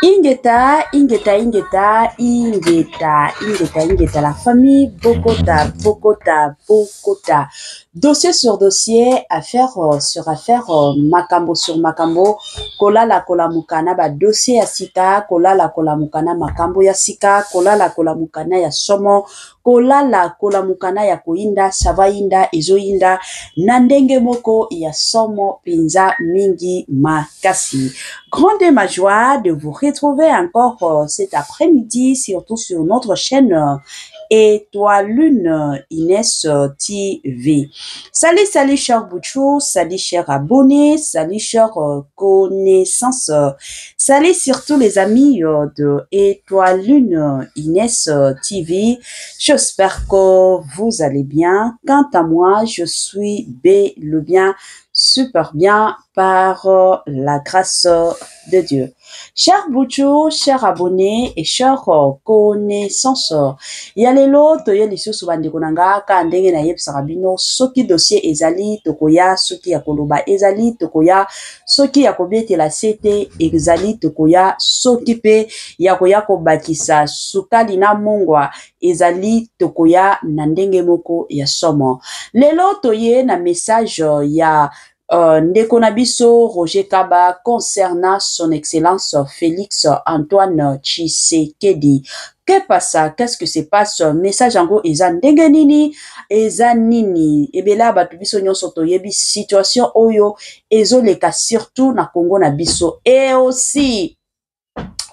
Ingeta, la famille Bokota. Dossier sur dossier, affaire sur affaire, makambo sur makambo, kola la kola mukana ba dossier ya sika, kola la kola mukana makambo ya sika, kola la kola mukana ya somo, kola la kola mukana ya koinda, savainda, ezoinda, nandenge moko ya somo pinza mingi makasi. Grande ma joie de vous retrouver encore cet après-midi, surtout sur notre chaîne Étoile Lune Inès TV. Salut chers Bouchou, salut chers abonnés, salut chers connaissances, salut surtout les amis de Étoile Lune Inès TV. J'espère que vous allez bien. Quant à moi, je suis le bien, super bien par la grâce de Dieu. Chers Bouchou, chers abonnés et chers connaissances, yalelo toye lisusu bandeko nanga ka ndenge na yebisaka bino soki dossier ezali tokoya, soki ya koloba ezali tokoya, soki ya kobetela sete ezali tokoya, soki pe ya koya kobakisa sukali na mongwa ezali tokoya na ndenge moko ya somo. Lelo toye na message ya ndeko na biso Roger Kaba concernant son excellence Félix Antoine Tshisekedi. Que passe? Qu'est-ce que se passe? Message ango eza ndenge nini? Eza nini? Ebela batu biso nyonso toyebi situation oyo ezoleka surtout na Congo na biso. Et aussi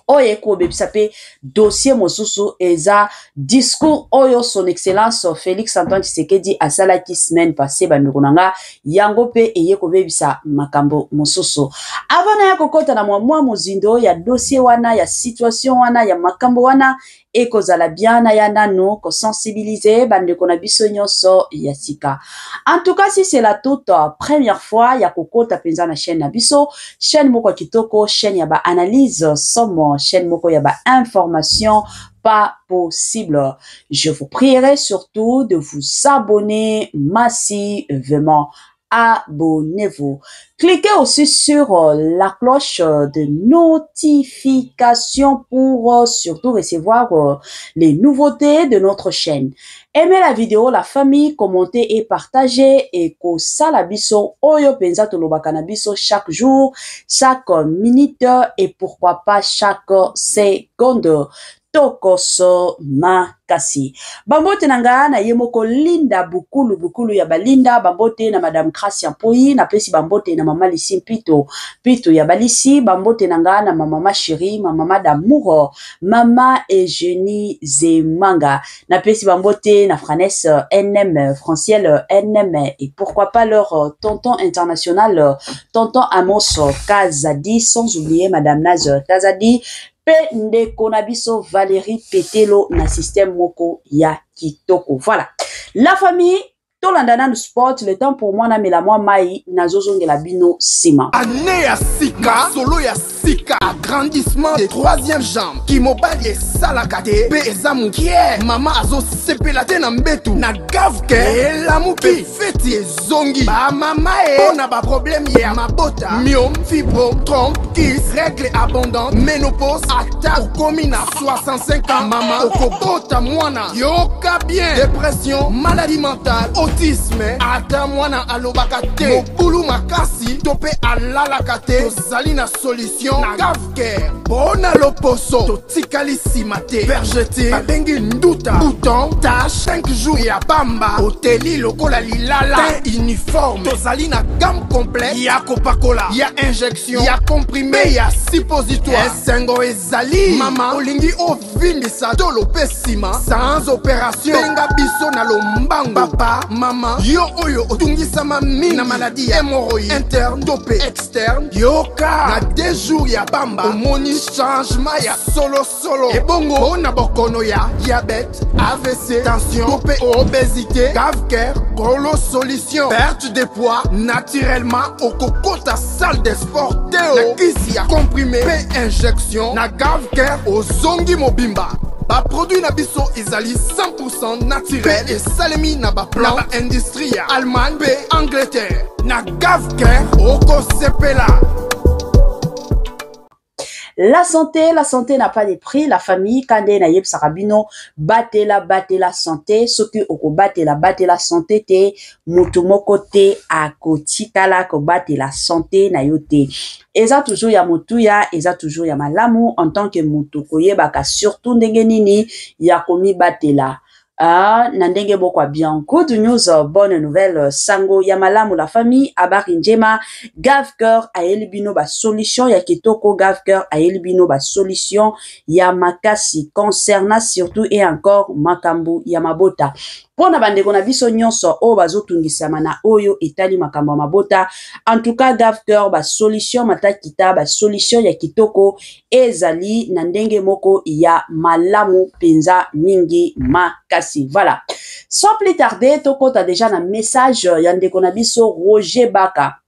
oye ko bebisa pe dossier mosusu eza discours oyo son excellence Félix Antoine Tshisekedi asalaki semaine passée bandeko nanga yango pe eye ko bebisa makambo mosusu. Avant na ya kokota na mwa mozindo ya dossier wana ya situation wana ya makambo wana ekozala bien na ya nano ko sensibiliser bandeko na biso nyonso ya sika. En tout cas, si c'est la toute première fois ya kokota penza na chaîne na biso, chaîne moko kitoko, chaîne ya ba analyse somo, chaîne moko ya ba information pas possible. Je vous prierai surtout de vous abonner massivement. Abonnez-vous. Cliquez aussi sur la cloche de notification pour surtout recevoir les nouveautés de notre chaîne. Aimez la vidéo, la famille, commentez et partagez et ko sala biso oyo penza tolobaka na biso chaque jour, chaque minute et pourquoi pas chaque seconde. Tokoso makasi. Bambote nanga na yemoko linda bukulu ya balinda, bambote na madame Gracia Mpoi, na pesi bambote na mama Lisi Pito ya balisi, bambote nanga na mama chérie, mama d'amour, mama Eugénie Zemanga, na pesi bambote na Franesse NM, Franciel NM et pourquoi pas leur tonton international, tonton Amos Kazadi, sans oublier madame Naz Tazadi, pe ndeko na biso Valérie Petelo na système moko ya kitoko. Voilà. La famille, tolandana no sport, le temps pour moi na mela moi mai na zozongela bino sima. Année ya sika, solo ya sika, agrandissement des troisième jambes, qui mobali salakate, pe ezamu kie, mama azo sepelate na mbetu, na gavke, elamuki, feti zongi, ba mama na ba problème ya mabota, myome, fibrome, trompe, kiss, règle abondante, ménopause, attaque, komina, 65 ans, mama, okobota mwana, yoka bien, dépression, maladie mentale, autisme, ata mwana alobakate, mokulu makasi, tope alalakate, tozali na solution, na gavke, bona loposo, totikali simate, vergete, babengi nduta, bouton, tache, 5 jours ya bamba, hoteli lokola lilala, uniforme, tozali na gamme complète, ya kopakola, ya injection, ya comprimé, ya suppositoire, esengo ezali, mama, olingi ovindisa, tolo pesima, sans opération, benga biso na lombango, papa, mama, yo oyo otungisama mingi na maladie hémorroïde interne tope externe yoka na 2 jours ya bamba omoni changement ya solo ebongo na bokono ya diabète AVC tension tope obésité cave-cœur gros solution perte de poids naturellement okokota salle de sport teo na kisi ya comprimé pe injection na cave-cœur ozongi mobimba. Ba produit na biso ezali 100% naturel et salemi na ba plan na ba industrie ya Allemagne pe Angleterre na Gavker oko sepela. La santé n'a pas de prix. La famille, kande na yeb sarabino, batela santé. Soki oko batela santé te, mutumoko te, akotikala ko batela santé na yote. Eza toujours ya mutuya, eza toujours ya malamu, en tant que mutu koyebaka surtout ndenge nini ya komi batela. Na ndenge bokwa bien. Good news, bonne nouvelle, sango ya malamu la famille, abari njema, Gavker a elibino ba solution ya kitoko, Gavker a elibino ba solution ya makasi concernant surtout et encore makambu ya mabota. Pona bandeko na biso nyonso o bazotungisama na oyo etali makambo ya mabota. En tout cas, Gavker ba solution matakita, ba solution ya kitoko ezali na ndenge moko ya malamu penza mingi makasi. Voilà. Sans plus tarder, tokota déjà na message ya ndeko na biso Roger Baka.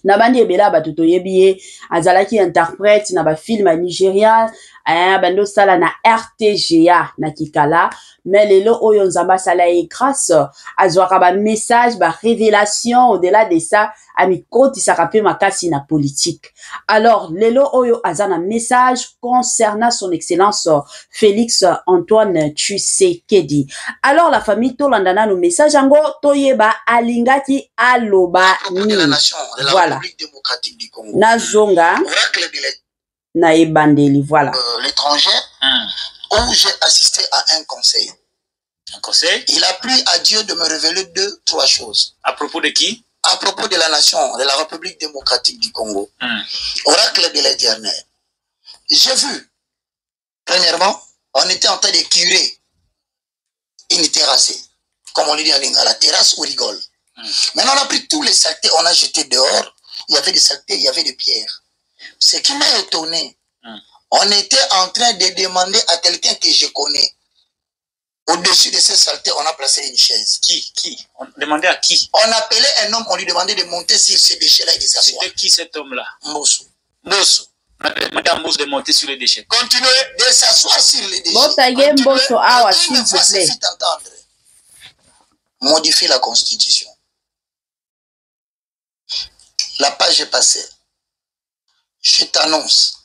Na bandi ebela bato toyebi ye azalaki interprète na ba film ya Nigeria, bando sala na RTGA na Kikala, mais lelo oyo nzamba sala ye grâce azwaka ba message, ba révélation, au-delà de ça ami koti sakape makasi na politique. Alors lelo oyo azana message concernant son excellence Félix Antoine Tshisekedi. Alors la famille tolandana no message ango toyeba alingaki aloba ni. Voilà. République démocratique du Congo. Nazonga. Oracle de na ebandeli, voilà. L'étranger, où j'ai assisté à un conseil. Un conseil? Il a plu à Dieu de me révéler 2-3 choses. À propos de qui? À propos de la nation, de la République démocratique du Congo. Oracle de l'Éternel. J'ai vu, premièrement, on était en train de curer une terrasse, comme on dit en Lingala, la terrasse où on rigole. Maintenant, on a pris tous les saletés, on a jeté dehors. Il y avait des saletés, il y avait des pierres. Ce qui m'a étonné, on était en train de demander à quelqu'un que je connais. Au-dessus de ces saletés, on a placé une chaise. Qui? On demandait à qui? On appelait un homme, on lui demandait de monter sur ces déchets-là et de s'asseoir. C'était qui cet homme-là? Mbosso. On a demandé à Mbosso de monter sur les déchets. Continuez de s'asseoir sur les déchets. Mbosso, ah, s'il vous plaît. Modifier la Constitution. La page est passée. Je t'annonce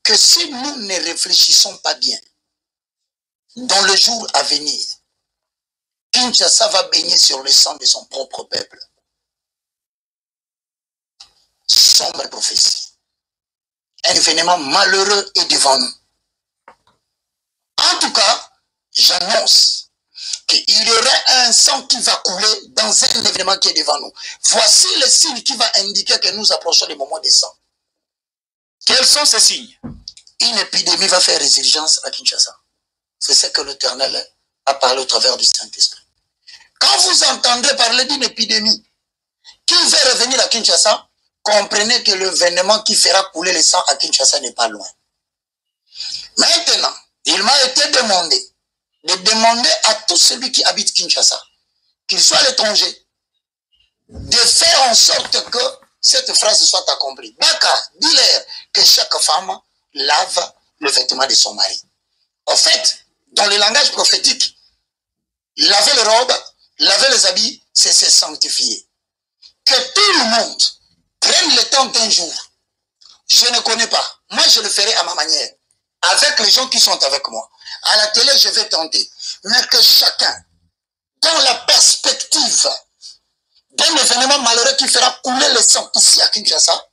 que si nous ne réfléchissons pas bien, dans le jour à venir, Kinshasa va baigner sur le sang de son propre peuple. Sombre prophétie. Un événement malheureux est devant nous. En tout cas, j'annonce qu'il y aura un sang qui va couler dans un événement qui est devant nous. Voici le signe qui va indiquer que nous approchons le moment des sangs. Quels sont ces signes? Une épidémie va faire résurgence à Kinshasa. C'est ce que l'Éternel a parlé au travers du Saint-Esprit. Quand vous entendrez parler d'une épidémie qui va revenir à Kinshasa, comprenez que l'événement qui fera couler le sang à Kinshasa n'est pas loin. Maintenant, il m'a été demandé de demander à tout celui qui habite Kinshasa, qu'il soit l'étranger, de faire en sorte que cette phrase soit accomplie. Baka, dis-leur que chaque femme lave le vêtement de son mari. En fait, dans le langage prophétique, laver les robes, laver les habits, c'est se sanctifier. Que tout le monde prenne le temps d'un jour. Je ne connais pas. Moi, je le ferai à ma manière. Avec les gens qui sont avec moi. À la télé, je vais tenter. Mais que chacun, dans la perspective d'un événement malheureux qui fera couler le sang ici à Kinshasa,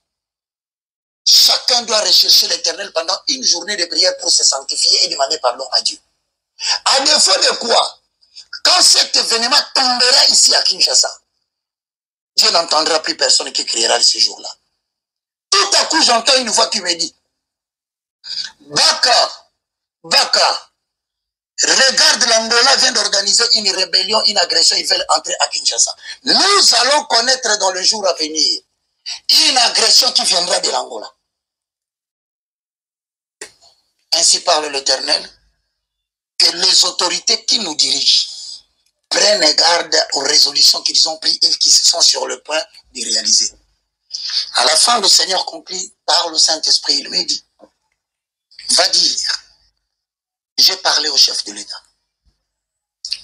chacun doit rechercher l'Éternel pendant une journée de prière pour se sanctifier et demander pardon à Dieu. À défaut de quoi, quand cet événement tombera ici à Kinshasa, Dieu n'entendra plus personne qui criera ce jour-là. Tout à coup, j'entends une voix qui me dit, Baka, Baka, regarde, l'Angola vient d'organiser une rébellion, une agression, ils veulent entrer à Kinshasa. Nous allons connaître dans le jour à venir une agression qui viendra de l'Angola. Ainsi parle l'Éternel, que les autorités qui nous dirigent prennent garde aux résolutions qu'ils ont prises et qui sont sur le point de réaliser. À la fin, le Seigneur conclut par le Saint-Esprit, il me dit, va dire, j'ai parlé au chef de l'État.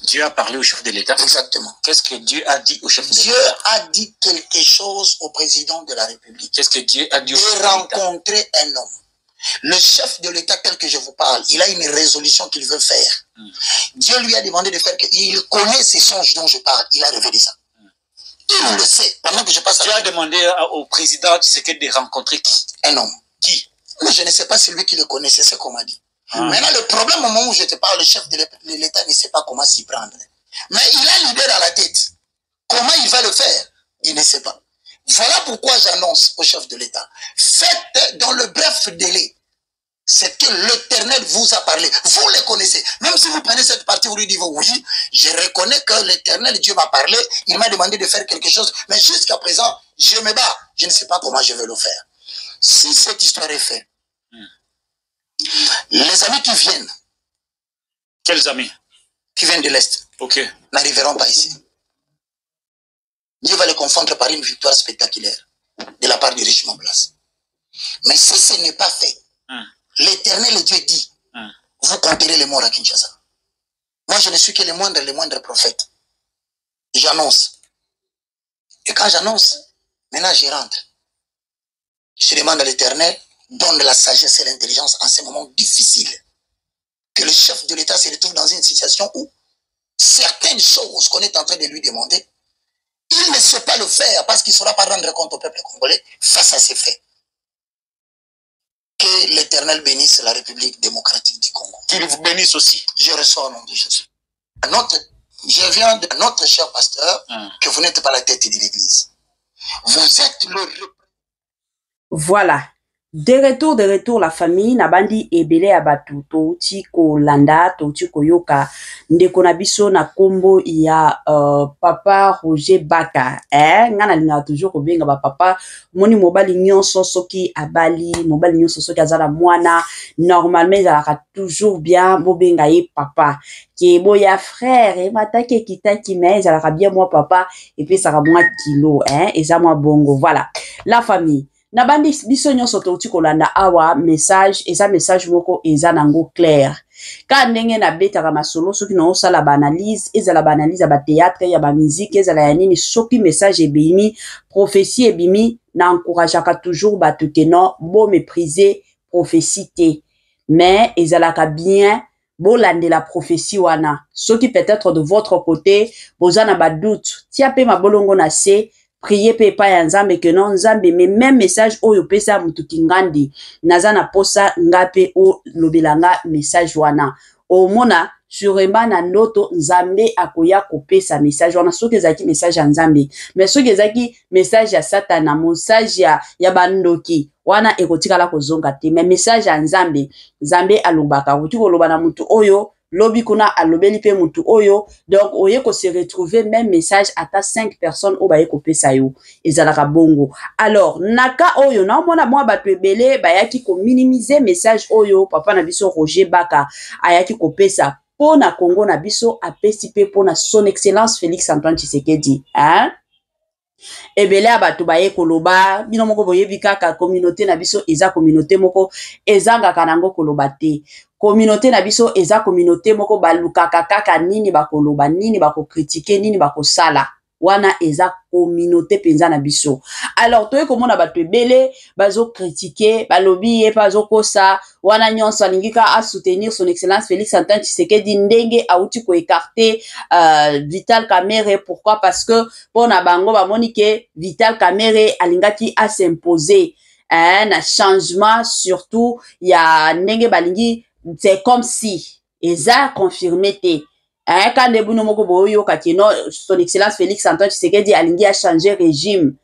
Dieu a parlé au chef de l'État. Exactement. Qu'est-ce que Dieu a dit au chef de l'État? Dieu a dit quelque chose au président de la République. Qu'est-ce que Dieu a dit au chef de de l'État? rencontrer un homme Le chef de l'État tel que je vous parle, il a une résolution qu'il veut faire. Dieu lui a demandé de faire, il connaît ces songes dont je parle, il a révélé ça. Il le sait, pendant que je passe à... Tu as demandé au président Tshisekedi de rencontrer qui? Un homme. Qui? Mais je ne sais pas si lui qui le connaissait, c'est ce qu'on m'a dit. Maintenant, le problème au moment où je te parle, le chef de l'État ne sait pas comment s'y prendre. Mais il a l'idée dans la tête. Comment il va le faire? Il ne sait pas. Voilà pourquoi j'annonce au chef de l'État. Faites dans le bref délai ce que l'Éternel vous a parlé. Vous le connaissez. Même si vous prenez cette partie, vous lui dites oui, je reconnais que l'Éternel Dieu m'a parlé, il m'a demandé de faire quelque chose, mais jusqu'à présent, je me bats. Je ne sais pas comment je vais le faire. Si cette histoire est faite, les amis qui viennent. Quels amis? Qui viennent de l'Est. Ok. N'arriveront pas ici. Dieu va les confondre par une victoire spectaculaire de la part du régiment Place. Mais si ce n'est pas fait, l'Éternel Dieu dit, vous compterez les morts à Kinshasa. Moi, je ne suis que le moindre prophète. J'annonce. Et quand j'annonce, maintenant je rentre. Je demande à l'Éternel, donne la sagesse et l'intelligence en ces moments difficiles. Que le chef de l'État se retrouve dans une situation où certaines choses qu'on est en train de lui demander, il ne sait pas le faire parce qu'il ne saura pas rendre compte au peuple congolais face à ces faits. Que l'Éternel bénisse la République démocratique du Congo. Qu'il vous bénisse aussi. Je reçois au nom de Jésus. Je viens de notre cher pasteur que vous n'êtes pas la tête de l'Église. Vous êtes le... Voilà. De retour, la famille, nabandi ebele abatu, touti ko landa, touti ko yoka, ndeko na biso na kombo ya papa Roger Baka. Ngana linga toujours ko benga ba papa, moni mobali nyonso soki abali, mobali nyonso soki azala mwana, normalement ezalaka toujours bien, bo benga ye papa. Ki boya frère, et matake kitaki mais ezalaka bien moi papa, et puis ça ka moi kilo, eza moi bongo, voilà. La famille. Nabandi biso nyonso touti kolanda awa message eza message moko eza nango clair ka ndenge na betaka masolo soki na osala ba analyse ezala ba analyse ba théâtre ya ba musique ezala ya nini soki message ebimi prophétie ebimi na encourageaka toujours bato ke non bo mépriser prophétie te mais ezalaka bien bolande la prophétie wana soki peut-être de votre côté bozana ba doute tia pe mabolongo na se prier pe pa ya nzambe que non nzambe mais même message oyo pesa mutu kingandi nazana posa ngape o lobelanga message wana o mona sûrement na ndoto nzambe akoya kopesa message wana soki ezaki message ya nzambe mais soki ezaki message ya satana message ya bandoki wana ekotikala kozonga te mais message ya nzambe nzambe alobaka kuti koloba na mutu oyo lobi kuna alobeli pe mutu oyo donc oye ko se retrouver même message ata 5 personnes o baye ko pesa yo ezalaka bongo alors naka oyo na mona mwa bato ebele bayaki ko minimiser message oyo papa na biso Roger Baka ayaki ko pesa pona Congo na biso apesi pe pona son excellence Félix Antoine Tshisekedi ebele abato baye koloba bino moko boyebi kaka communauté na biso eza communauté moko ezangaka nango koloba te communauté na biso eza communauté moko balukaka kaka nini bakoloba nini bakocritiquer nini bakosala wana eza communauté penza na biso alors toye komona bato ebele bazo critiquer balobi ye bazo kosa wana nyonso alingika a soutenir son excellence Félix Antoine Tshisekedi ndenge auti ko écarter Vital Kamerhe pourquoi parce que pona bango bamoni ke Vital Kamerhe alingaki a s'imposer un changement surtout ya ndenge balingi c'est comme si eza confirmé te quand debuno moko boyo kakino son excellence Félix Antoine Tshisekedi alingi a changer régime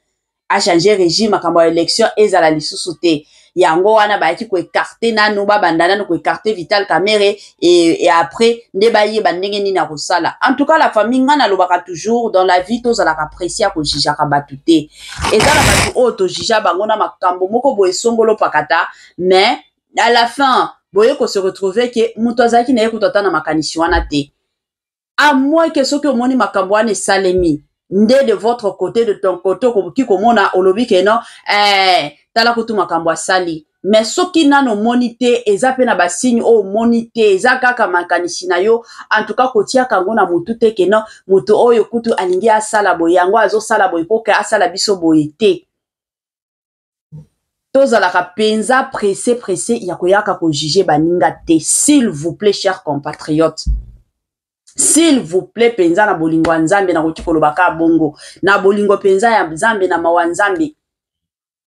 akambo élection ezala lisusu te yango wana bayaki ko écarter nanu babandana ko écarter Vital Kamerhe et après nde baye bandenge nini na kosala en tout cas la famille ngana lobaka toujours dans la vie tozala apprécier ko jijaka batu te ezala batu oto jija bango na makambo moko boye songolo pakata mais à la fin boye ko se retrouver que muto azaki na yekutata na makanisi wana te à moins que soki omoni makambo wana esalemi nde de votre côté de ton côté ki komona olobi ke non tala kutu makambo asali mais soki nano moni te eza pe na basigne o moni te eza kaka makanisi na yo en tout cas kotia kango na mutu te ke non mutu oyo kutu alingi asala boye yango azosala boye po ke asala biso boye te tozalaka penza pressé ya koyaka ko juger baninga te. S'il vous plaît, chers compatriotes, s'il vous plaît, penza na bolingo nzambe na koki kolobaka bongo na bolingo penza ya nzambe na mawa nzambe.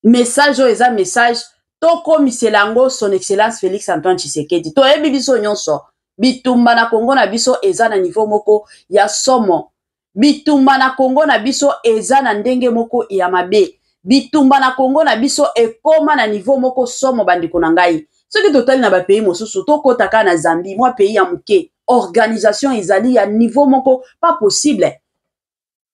Message o eza message tokomisela yango son excellence Félix Antoine Tshisekedi. Toyebi biso nyonso bitumba na Congo na biso eza na niveau moko ya somo. Bitumba na Congo na biso eza na ndenge moko ya mabe. Bitumba na Congo na biso ekoma na niveau moko somo bandeko na ngai. Soki totali na ba pays mosusu tokotaka na Zambie, moi pays ya muke, organisation ezali ya niveau moko pas possible.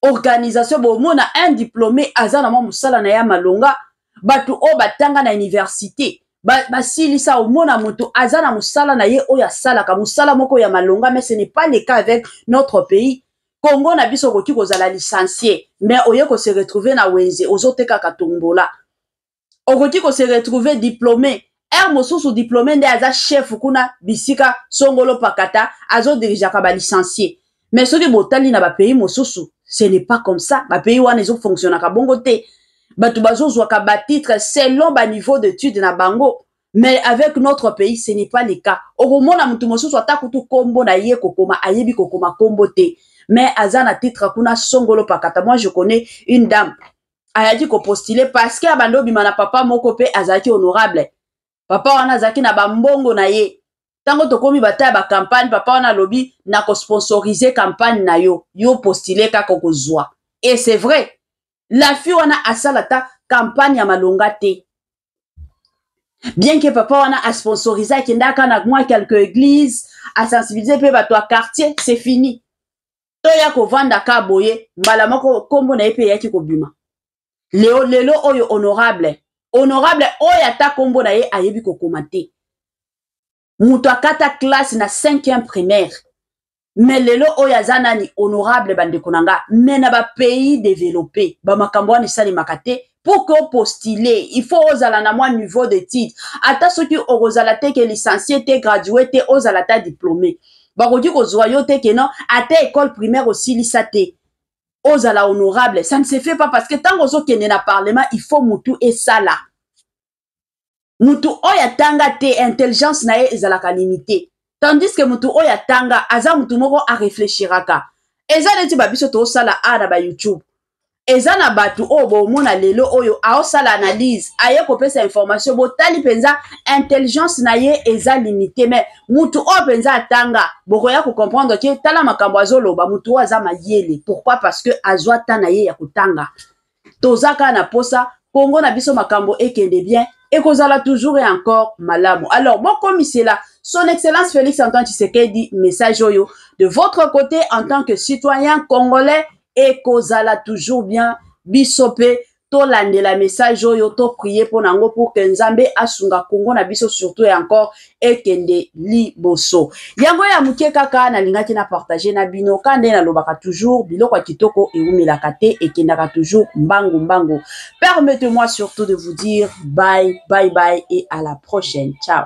Organisation bomona un diplômé aza na musala na ya malonga, batu o batanga na université. Basilisa omona mutu aza na musala na ye oya salaka musala moko ya malonga, mais ce n'est pas le cas avec notre pays. Congo na biso koki kozala licencié, mais oye ko se retrouver na wenze ozoteka katombola. Okoki ko se retrouver diplômé, mosusu diplômé nde aza chef kuna bisika songolo pakata azo dirijaka ba licencié. Mais soki botali na ba pays mosusu, ce n'est pas comme ça. Ba pays wana ezo fonctionnaka bongo te. Batu bazozwaka ba titre selon ba niveau d'études na bango. Mais avec notre pays, ce n'est pas le cas. Okomona mutu mosusu atakutu kombo na ye kokoma ayebi kokoma kombo te. Mais azana titre kuna songolo pakata. Moi je connais une dame ayaki ko postuler parce que abando bimana papa moko pe azaki honorable. Papa wana azaki na bambongo na ye. Tango tokomi bataya ba campagne papa wana lobi na ko sponsoriser campagne na yo. Yo postuler ka kokozwa. Et c'est vrai. La fille wana asalata campagne ya malonga te. Bien que papa wana a sponsorisé akendaka na moi quelques églises, a sensibiliser pe bato a quartier, c'est fini. Toya ko vanda ka boye, mbala moko kombo na epe yaki ko bima. Lelo oyo honorable. Honorable oyo ata kombo na ye ayebi ko komate. Muto akata classe na 5e primaire. Mais lelo oyo azanani honorable bandeko nanga. Mais na ba pays développé, ba makambo wana sali makate. Pour qu'on postule, il faut ozala na moi niveau d'études. Ata soki ozala te ke licencié te gradué te ozala ta diplômé. Bakoki kozwa yo te ke non, ata école primaire aussi lisate. Ozala honorable, ça ne se fait pas parce que tant ozo kende na parlement, il faut mutu et sala. Mutu oya tanga te intelligence na ye ezalaka limité. Tandis que mutu oya tanga aza mutu moko a réfléchiraka. Eza neti babiso to sala ara ba YouTube. Eza na batu obo mona lelo oyo aosala analyse aye kopesa information botali penza intelligence na ye eza limité mais mutu o penza atanga bokoya ko comprendre que tala makambo azoloba mutu aza mayele. Pourquoi? Parce que azwa tana ye ya kotanga. Tozaka na posa Congo na biso makambo ekende bien et kozala toujours et encore malamu. Alors bon comme c'est là son excellence Félix Antoine Tshisekedi message oyo de votre côté en tant que citoyen congolais et kozala toujours bien bisope to landela message oyo to prier pour nango pour que Nzambe asunga Congo na biso surtout et encore ekende liboso. Yango ya muke kaka na lingaki na partager na bino kande na lobaka toujours biloko ya kitoko eumelaka te ekendaka toujours mbangu. Permettez-moi surtout de vous dire bye bye bye et à la prochaine. Ciao.